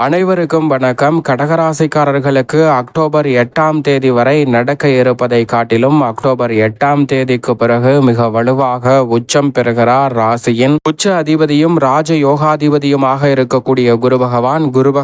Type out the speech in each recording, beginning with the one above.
அனைவருக்கும் வணக்கம். கடகராசிக்காரர்களுக்கு அக்டோபர் 8ஆம் தேதி வரை நடக்க இருப்பதை காட்டிலும் அக்டோபர் 8ஆம் தேதிக்கு பிறகு மிக வலுவாக உச்சம் பெறுகிறார் ராசியின் உச்ச அதிபதியும் ராஜ யோகாதிபதியுமாக இருக்கக்கூடிய குரு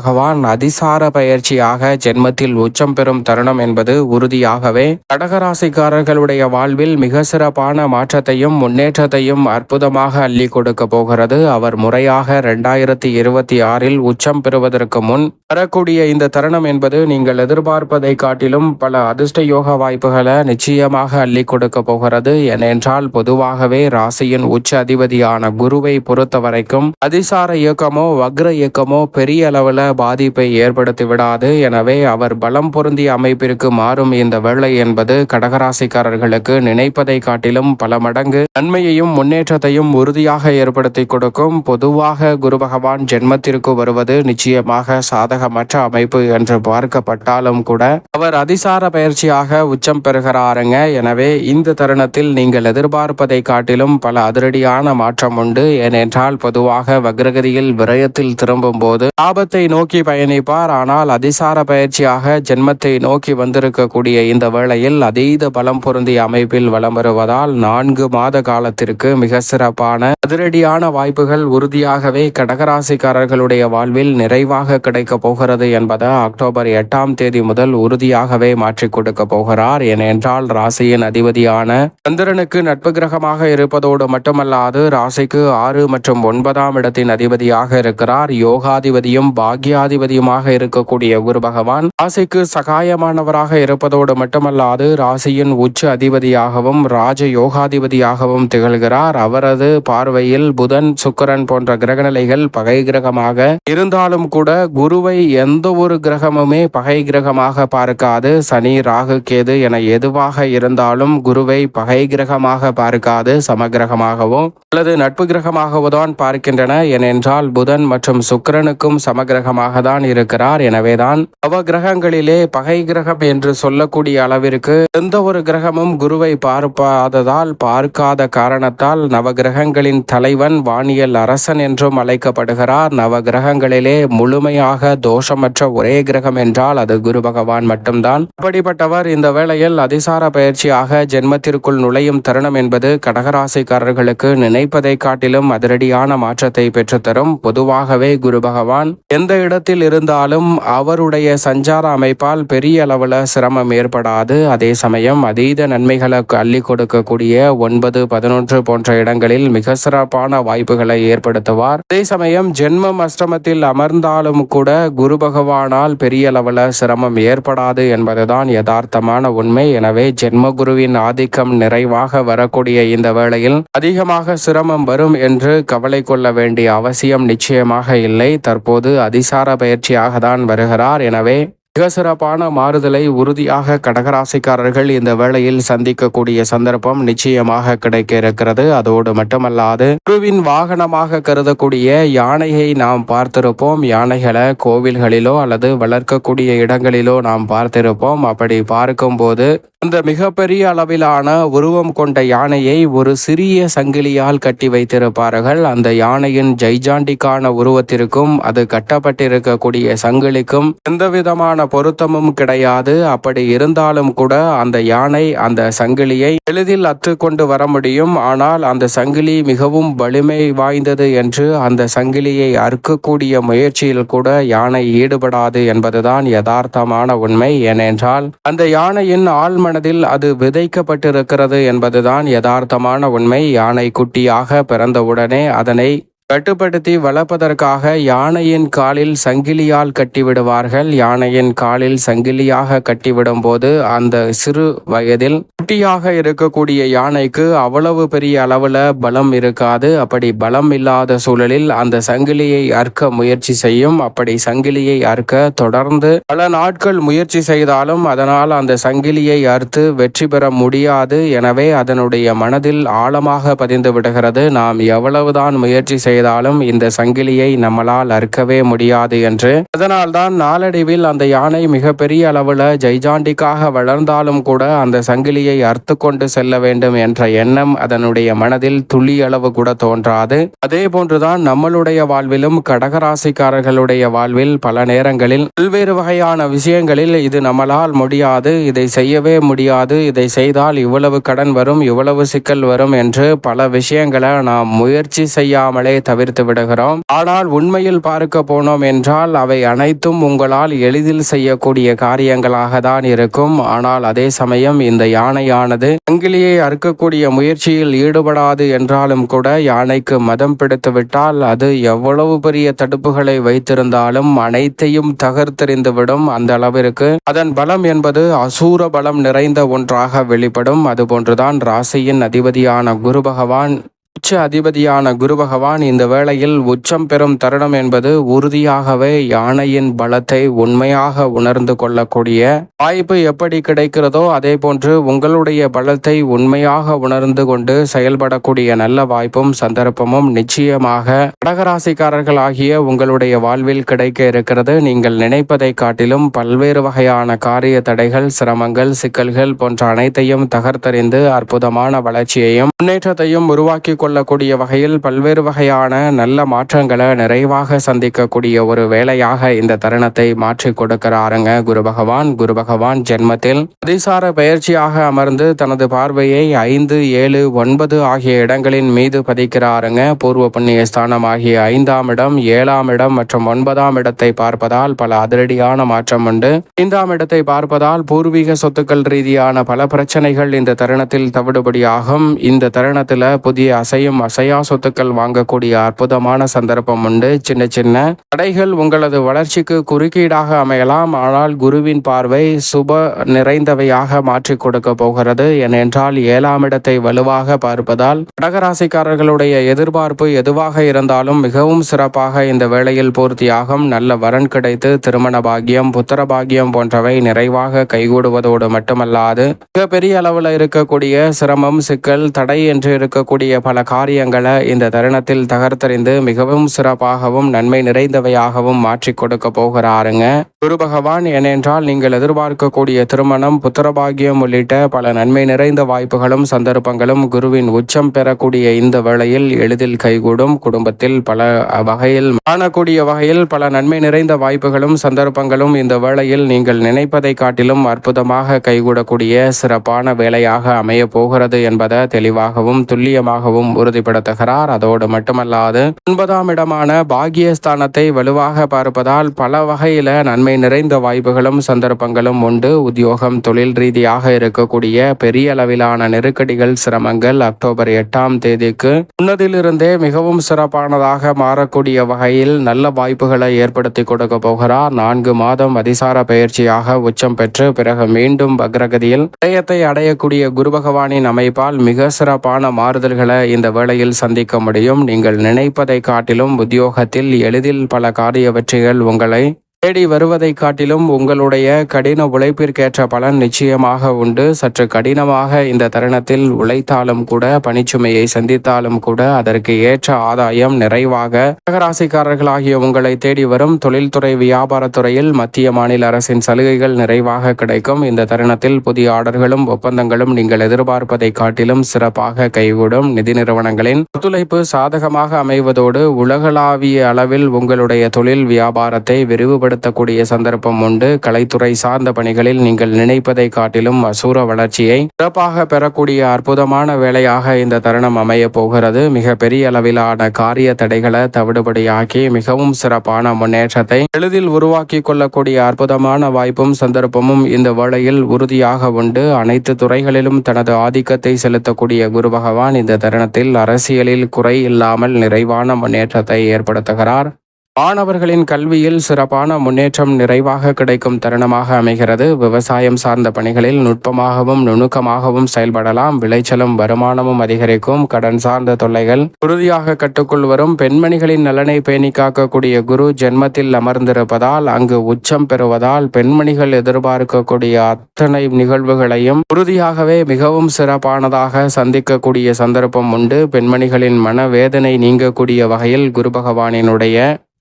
பகவான் அதிசார பயிற்சியாக ஜென்மத்தில் உச்சம் பெறும் தருணம் என்பது உறுதியாகவே கடகராசிக்காரர்களுடைய வாழ்வில் மிக சிறப்பான மாற்றத்தையும் முன்னேற்றத்தையும் அற்புதமாக அள்ளி கொடுக்க போகிறது. அவர் முறையாக 2026 உச்சம் பெறுவதற்கு முன் வரக்கூடிய இந்த தருணம் என்பது நீங்கள் எதிர்பார்ப்பதை காட்டிலும் பல அதிர்ஷ்ட யோக வாய்ப்புகளை நிச்சயமாக அள்ளி கொடுக்க போகிறது. ஏனென்றால் பொதுவாகவே ராசியின் உச்ச அதிபதியான குருவை பொறுத்த வரைக்கும் அதிசார இயக்கமோ வக்ர இயக்கமோ பெரிய அளவில் பாதிப்பை ஏற்படுத்தி விடாது. எனவே அவர் பலம் பொருந்திய அமைப்பிற்கு மாறும் இந்த வேளை என்பது கடகராசிக்காரர்களுக்கு நினைப்பதை காட்டிலும் பல மடங்கு நன்மையையும் முன்னேற்றத்தையும் உறுதியாக ஏற்படுத்தி கொடுக்கும். பொதுவாக குரு பகவான் ஜென்மத்திற்கு வருவது நிச்சயமாக சாதகமற்ற அமைப்பு என்று பார்க்கப்பட்டாலும் கூட அவர் அதிசார பயிற்சியாக உச்சம் பெறுகிறாருங்க. எனவே இந்த தருணத்தில் நீங்கள் எதிர்பார்ப்பதை காட்டிலும் பல அதிரடியான மாற்றம் உண்டு. ஏனென்றால் பொதுவாக வக்ரகதியில் விரயத்தில் திரும்பும் போது லாபத்தை நோக்கி பயணிப்பார். ஆனால் அதிசார பயிற்சியாக ஜென்மத்தை நோக்கி வந்திருக்கக்கூடிய இந்த வேளையில் அதீத பலம் பொருந்திய அமைப்பில் வலம் வருவதால் 4 மாத காலத்திற்கு மிக சிறப்பான அதிரடியான வாய்ப்புகள் உறுதியாகவே கடகராசிக்காரர்களுடைய வாழ்வில் நிறைவாக கிடைக்க போகிறது என்பதை அக்டோபர் 8ஆம் தேதி முதல் உறுதியாகவே மாற்றிக் கொடுக்க போகிறார். ஏனென்றால் ராசியின் அதிபதியான சந்திரனுக்கு நட்பு கிரகமாக இருப்பதோடு மட்டுமல்லாது ராசிக்கு 6 மற்றும் 9ஆம் இடத்தின் அதிபதியாக இருக்கிறார். யோகாதிபதியும் பாக்யாதிபதியுமாக இருக்கக்கூடிய குரு பகவான் ராசிக்கு சகாயமானவராக இருப்பதோடு மட்டுமல்லாது ராசியின் உச்ச அதிபதியாகவும் ராஜ யோகாதிபதியாகவும் திகழ்கிறார். அவரது பார்வையில் புதன் சுக்கிரன் போன்ற கிரகநிலைகள் பகை கிரகமாக இருந்தாலும் கூட குருவை எந்த ஒரு கிரகமுமே பகை கிரகமாக பார்க்காது. சனி ராகு கேது என எதுவாக இருந்தாலும் குருவை பகை கிரகமாக பார்க்காது, சமகிரகமாகவோ அல்லது நட்பு கிரகமாகவோ தான் பார்க்கின்றன. ஏனென்றால் புதன் மற்றும் சுக்கிரனுக்கும் சமகிரகமாக தான் இருக்கிறார். எனவேதான் நவ கிரகங்களிலே பகை கிரகம் என்று சொல்லக்கூடிய அளவிற்கு எந்த ஒரு கிரகமும் குருவை பார்க்காததால் பார்க்காத காரணத்தால் நவ கிரகங்களின் தலைவன் வானியல் அரசன் என்றும் அழைக்கப்படுகிறார். நவ கிரகங்களிலே முழுமையாக தோஷமற்ற ஒரே கிரகம் என்றால் அது குரு பகவான் மட்டும்தான். அப்படிப்பட்டவர் இந்த வேளையில் அதிசார பயிற்சியாக ஜென்மத்திற்குள் நுழையும் தருணம் என்பது கடகராசிக்காரர்களுக்கு நினைப்பதை காட்டிலும் அதிரடியான மாற்றத்தை பெற்றுத்தரும். பொதுவாகவே குரு பகவான் எந்த இடத்தில் இருந்தாலும் அவருடைய சஞ்சார அமைப்பால் பெரிய அளவில் சிரமம் ஏற்படாது. அதே சமயம் அதீத நன்மைகளுக்கு அள்ளி கொடுக்கக்கூடிய 9, 11 போன்ற இடங்களில் மிக சிறப்பான வாய்ப்புகளை ஏற்படுத்துவார். அதே சமயம் ஜென்மம் அஷ்டமத்தில் அமர்ந்தாலும் கூட குரு பகவானால் பெரிய அளவில் சிரமம் ஏற்படாது என்பதுதான் யதார்த்தமான உண்மை. எனவே ஜென்ம குருவின் ஆதிக்கம் நிறைவாக வரக்கூடிய இந்த வேளையில் அதிகமாக சிரமம் வரும் என்று கவலை கொள்ள வேண்டிய அவசியம் நிச்சயமாக இல்லை. தற்போது அதிசார பயிற்சியாக தான் வருகிறார். எனவே மிக சிறப்பான மாறுதலை உறுதியாக கடகராசிக்காரர்கள் இந்த வேளையில் சந்திக்கக்கூடிய சந்தர்ப்பம் நிச்சயமாக கிடைக்க இருக்கிறது. அதோடு மட்டுமல்லாது குருவின் வாகனமாக கருதக்கூடிய யானையை நாம் பார்த்திருப்போம். யானைகளை கோவில்களிலோ அல்லது வளர்க்கக்கூடிய இடங்களிலோ நாம் பார்த்திருப்போம். அப்படி பார்க்கும்போது அந்த மிகப்பெரிய அளவிலான உருவம் கொண்ட யானையை ஒரு சிறிய சங்கிலியால் கட்டி வைத்திருப்பார்கள். அந்த யானையின் ஜைஜாண்டிக்கான உருவத்திற்கும் அது கட்டப்பட்டிருக்கக்கூடிய சங்கிலிக்கும் எந்த விதமான பொருத்தமும் கிடையாது. அப்படி இருந்தாலும் கூட அந்த யானை அந்த சங்கிலியை எளிதில் அற்று கொண்டு வர முடியும். ஆனால் அந்த சங்கிலி மிகவும் வலிமை வாய்ந்தது என்று அந்த சங்கிலியை அறுக்கக்கூடிய முயற்சியில் கூட யானை ஈடுபடாது என்பதுதான் யதார்த்தமான உண்மை. ஏனென்றால் அந்த யானையின் ஆழ்மனதில் அது விதைக்கப்பட்டிருக்கிறது என்பதுதான் யதார்த்தமான உண்மை. யானை குட்டியாக பிறந்தவுடனே அதனை கட்டுப்படுத்தி வளர்ப்பதற்காக யானையின் காலில் சங்கிலியால் கட்டிவிடுவார்கள். யானையின் காலில் சங்கிலியாக கட்டிவிடும் போது அந்த சிறு வயதில் குட்டியாக இருக்கக்கூடிய யானைக்கு அவ்வளவு பெரிய அளவில் பலம் இருக்காது. அப்படி பலம் இல்லாத சூழலில் அந்த சங்கிலியை அறுக்க முயற்சி செய்யும். அப்படி சங்கிலியை அறுக்க தொடர்ந்து பல நாட்கள் முயற்சி செய்தாலும் அதனால் அந்த சங்கிலியை அறுத்து வெற்றி பெற முடியாது. எனவே அதனுடைய மனதில் ஆழமாக பதிந்து விடுகிறது, நாம் எவ்வளவுதான் முயற்சி செய்தாலும் செய்தாலும் இந்த சங்கிலியை நம்மளால் அறுக்கவே முடியாது என்று. அதனால்தான் நாளடைவில் அந்த யானை மிகப்பெரிய அளவுல ஜெய்ஜாண்டிக்காக வளர்ந்தாலும் கூட அந்த சங்கிலியை அறுத்து கொண்டு செல்ல வேண்டும் என்ற எண்ணம் அதனுடைய மனதில் துளி அளவு கூட தோன்றாது. அதே போன்றுதான் நம்மளுடைய வாழ்விலும் கடகராசிக்காரர்களுடைய வாழ்வில் பல நேரங்களில் பல்வேறு வகையான விஷயங்களில் இது நம்மளால் முடியாது, இதை செய்யவே முடியாது, இதை செய்தால் இவ்வளவு கடன் வரும், இவ்வளவு சிக்கல் வரும் என்று பல விஷயங்களை நாம் முயற்சி செய்யாமலே தவிர்த்து விடுகிறோம். ஆனால் உண்மையில் பார்க்க போனோம் என்றால் அவை அனைத்தும் உங்களால் எளிதில் செய்யக்கூடிய காரியங்களாக தான் இருக்கும். ஆனால் அதே சமயம் இந்த யானையானது சங்கிலியை அறுக்கக்கூடிய முயற்சியில் ஈடுபடாது என்றாலும் கூட யானைக்கு மதம் பிடித்து விட்டால் அது எவ்வளவு பெரிய தடுப்புகளை வைத்திருந்தாலும் அனைத்தையும் தகர்த்தெறிந்துவிடும். அந்த அளவிற்கு அதன் பலம் என்பது அசூர பலம் நிறைந்த ஒன்றாக வெளிப்படும். அதுபோன்றுதான் ராசியின் அதிபதியான குரு பகவான், உச்ச அதிபதியான குரு பகவான் இந்த வேளையில் உச்சம் பெறும் தருணம் என்பது உறுதியாகவே யானையின் பலத்தை உண்மையாக உணர்ந்து கொள்ளக்கூடிய வாய்ப்பு எப்படி கிடைக்கிறதோ அதே போன்று உங்களுடைய பலத்தை உண்மையாக உணர்ந்து கொண்டு செயல்படக்கூடிய நல்ல வாய்ப்பும் சந்தர்ப்பமும் நிச்சயமாக கடகராசிக்காரர்கள் ஆகிய உங்களுடைய வாழ்வில் கிடைக்க இருக்கிறது. நீங்கள் நினைப்பதை காட்டிலும் பல்வேறு வகையான காரிய தடைகள், சிரமங்கள், சிக்கல்கள் போன்ற அனைத்தையும் தகர்த்தறிந்து அற்புதமான வளர்ச்சியையும் முன்னேற்றத்தையும் உருவாக்கி கொள்ளக்கூடிய வகையில் பல்வேறு வகையான நல்ல மாற்றங்களை நிறைவாக சந்திக்கக்கூடிய ஒரு வேலையாக இந்த தருணத்தை மாற்றி கொடுக்கிறாருங்க குரு பகவான். குரு பகவான் ஜென்மத்தில் அதிசார பயிற்சியாக அமர்ந்து தனது பார்வையை 5, 7, 9 ஆகிய இடங்களின் மீது பதிக்கிறாருங்க. பூர்வ புண்ணிய ஸ்தானம் ஆகிய 5ஆம் இடம், 7ஆம் இடம் மற்றும் 9ஆம் இடத்தை பார்ப்பதால் பல அதிரடியான மாற்றம் உண்டு. 5ஆம் இடத்தை பார்ப்பதால் பூர்வீக சொத்துக்கள் ரீதியான பல பிரச்சனைகள் இந்த தருணத்தில் தவிடுபடியாகும். இந்த தருணத்தில் புதிய அசையா சொத்துக்கள் வாங்கக்கூடிய அற்புதமான சந்தர்ப்பம் உண்டு. சின்ன சின்ன தடைகள் உங்களது வளர்ச்சிக்கு குறுக்கீடாக அமையலாம். ஆனால் குருவின் பார்வை சுப நிறைந்தவையாக மாற்றி கொடுக்க போகிறது. ஏனென்றால் 7ஆம் இடத்தை வலுவாக பார்ப்பதால் கடகராசிக்காரர்களுடைய எதிர்பார்ப்பு எதுவாக இருந்தாலும் மிகவும் சிறப்பாக இந்த வேளையில் பூர்த்தியாகும். நல்ல வரன் கிடைத்து திருமண பாக்கியம், புத்திர பாக்கியம் போன்றவை நிறைவாக கைகூடுவதோடு மட்டுமல்லாது மிகப்பெரிய அளவில் இருக்கக்கூடிய சிரமம், சிக்கல், தடை என்று இருக்கக்கூடிய பல காரியங்களை இந்த தருணத்தில் தகர்த்தறிந்து மிகவும் சிறப்பாகவும் நன்மை நிறைந்தவையாகவும் மாற்றி கொடுக்க போகிறாருங்க குரு பகவான். ஏனென்றால் நீங்கள் எதிர்பார்க்கக்கூடிய திருமணம், புத்திரபாகியம் உள்ளிட்ட பல நன்மை நிறைந்த வாய்ப்புகளும் சந்தர்ப்பங்களும் குருவின் உச்சம் பெறக்கூடிய இந்த வேளையில் எளிதில் கைகூடும். குடும்பத்தில் பல வகையில் காணக்கூடிய வகையில் பல நன்மை நிறைந்த வாய்ப்புகளும் சந்தர்ப்பங்களும் இந்த வேளையில் நீங்கள் நினைப்பதை காட்டிலும் அற்புதமாக கைகூடக்கூடிய சிறப்பான வேலையாக அமைய போகிறது என்பதை தெளிவாகவும் துல்லியமாகவும் உறுதிப்படுத்துகிறார். அதோடு மட்டுமல்லாது 9ஆம் இடமான பாகியஸ்தானத்தை வலுவாக பார்ப்பதால் பல வகையில நன்மை நிறைந்த வாய்ப்புகளும் சந்தர்ப்பங்களும் உண்டு. உத்தியோகம், தொழில் ரீதியாக இருக்கக்கூடிய பெரிய அளவிலான நெருக்கடிகள், சிரமங்கள் அக்டோபர் 8ஆம் தேதிக்கு முன்னதிலிருந்தே மிகவும் சிறப்பானதாக மாறக்கூடிய வகையில் நல்ல வாய்ப்புகளை ஏற்படுத்தி கொடுக்க போகிறார். 4 மாதம் அதிசார பயிற்சியாக உச்சம் பெற்று பிறகு மீண்டும் வக்ரகதியில் விடயத்தை அடையக்கூடிய குரு பகவானின் அமைப்பால் மிக சிறப்பான மாறுதல்களை இந்த வேளையில் சந்திக்க முடியும். நீங்கள் நினைப்பதை காட்டிலும் உத்தியோகத்தில் எளிதில் பல காரிய வெற்றிகள் உங்களை தேடி வருவதை காட்டிலும் உங்களுடைய கடின உழைப்பிற்கேற்ற பலன் நிச்சயமாக உண்டு. சற்று கடினமாக இந்த தருணத்தில் உழைத்தாலும் கூட, பணிச்சுமையை சந்தித்தாலும் கூட அதற்கு ஏற்ற ஆதாயம் நிறைவாக கடகராசிக்காரர்களாகிய உங்களை தேடி வரும். தொழில்துறை, வியாபாரத்துறையில் மத்திய மாநில அரசின் சலுகைகள் நிறைவாக கிடைக்கும். இந்த தருணத்தில் புதிய ஆர்டர்களும் ஒப்பந்தங்களும் நீங்கள் எதிர்பார்ப்பதை காட்டிலும் சிறப்பாக கைகூடும். நிதி நிறுவனங்களின் ஒத்துழைப்பு சாதகமாக அமைவதோடு உலகளாவிய அளவில் உங்களுடைய தொழில் வியாபாரத்தை விரிவுபடுத்த கூடிய சந்தர்ப்பம் உண்டு. கலைத்துறை சார்ந்த பணிகளில் நீங்கள் நினைப்பதை காட்டிலும் அசூர வளர்ச்சியை சிறப்பாக பெறக்கூடிய அற்புதமான வேலையாக இந்த தருணம் அமைய போகிறது. மிக பெரிய அளவிலான காரிய தடைகளை தவிடுபடியாக்கி மிகவும் சிறப்பான முன்னேற்றத்தை எளிதில் உருவாக்கி கொள்ளக்கூடிய அற்புதமான வாய்ப்பும் சந்தர்ப்பமும் இந்த வேளையில் உறுதியாக உண்டு. அனைத்து துறைகளிலும் தனது ஆதிக்கத்தை செலுத்தக்கூடிய குரு பகவான் இந்த தருணத்தில் அரசியலில் குறை இல்லாமல் நிறைவான முன்னேற்றத்தை ஏற்படுத்துகிறார். மாணவர்களின் கல்வியில் சிறப்பான முன்னேற்றம் நிறைவாக கிடைக்கும் தருணமாக அமைகிறது. விவசாயம் சார்ந்த பணிகளில் நுட்பமாகவும் நுணுக்கமாகவும் செயல்படலாம். விளைச்சலும் வருமானமும் அதிகரிக்கும். கடன் சார்ந்த தொல்லைகள் உறுதியாக கட்டுக்குள் வரும். பெண்மணிகளின் நலனை பேணி காக்கக்கூடிய குரு ஜென்மத்தில் அமர்ந்திருப்பதால் அங்கு உச்சம் பெறுவதால் பெண்மணிகள் எதிர்பார்க்கக்கூடிய அத்தனை நிகழ்வுகளையும் உறுதியாகவே மிகவும் சிறப்பானதாக சந்திக்கக்கூடிய சந்தர்ப்பம் உண்டு. பெண்மணிகளின் மனவேதனை நீங்கக்கூடிய வகையில் குரு பகவானினுடைய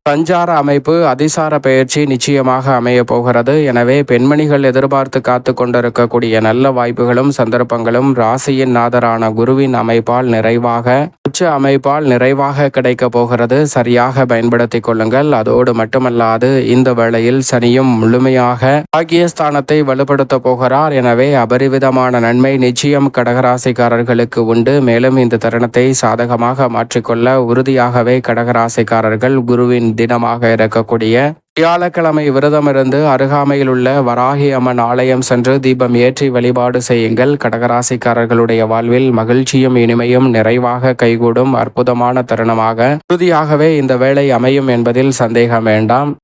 சஞ்சார அமைப்பு அதிசார பெயர்ச்சி நிச்சயமாக அமைய போகிறது. எனவே பெண்மணிகள் எதிர்பார்த்து காத்து கொண்டிருக்கக்கூடிய நல்ல வாய்ப்புகளும் சந்தர்ப்பங்களும் ராசியின் நாதரான குருவின் அமைப்பால் நிறைவாக உச்ச அமைப்பால் நிறைவாக கிடைக்க போகிறது. சரியாக பயன்படுத்திக் கொள்ளுங்கள். அதோடு மட்டுமல்லாது இந்த வேளையில் சனியும் முழுமையாக பாக்கியஸ்தானத்தை வலுப்படுத்த போகிறார். எனவே அபரிவிதமான நன்மை நிச்சயம் கடகராசிக்காரர்களுக்கு உண்டு. மேலும் இந்த தருணத்தை சாதகமாக மாற்றிக்கொள்ள உறுதியாகவே கடகராசிக்காரர்கள் குருவின் தினமாக இருக்கக்கூடிய வியாழக்கிழமை விரதமிருந்து அருகாமையில் உள்ள வராகி அம்மன் ஆலயம் சென்று தீபம் ஏற்றி வழிபாடு செய்யுங்கள். கடகராசிக்காரர்களுடைய வாழ்வில் மகிழ்ச்சியும் இனிமையும் நிறைவாக கைகூடும் அற்புதமான தருணமாக உறுதியாகவே இந்த வேளை அமையும் என்பதில் சந்தேகம் வேண்டாம்.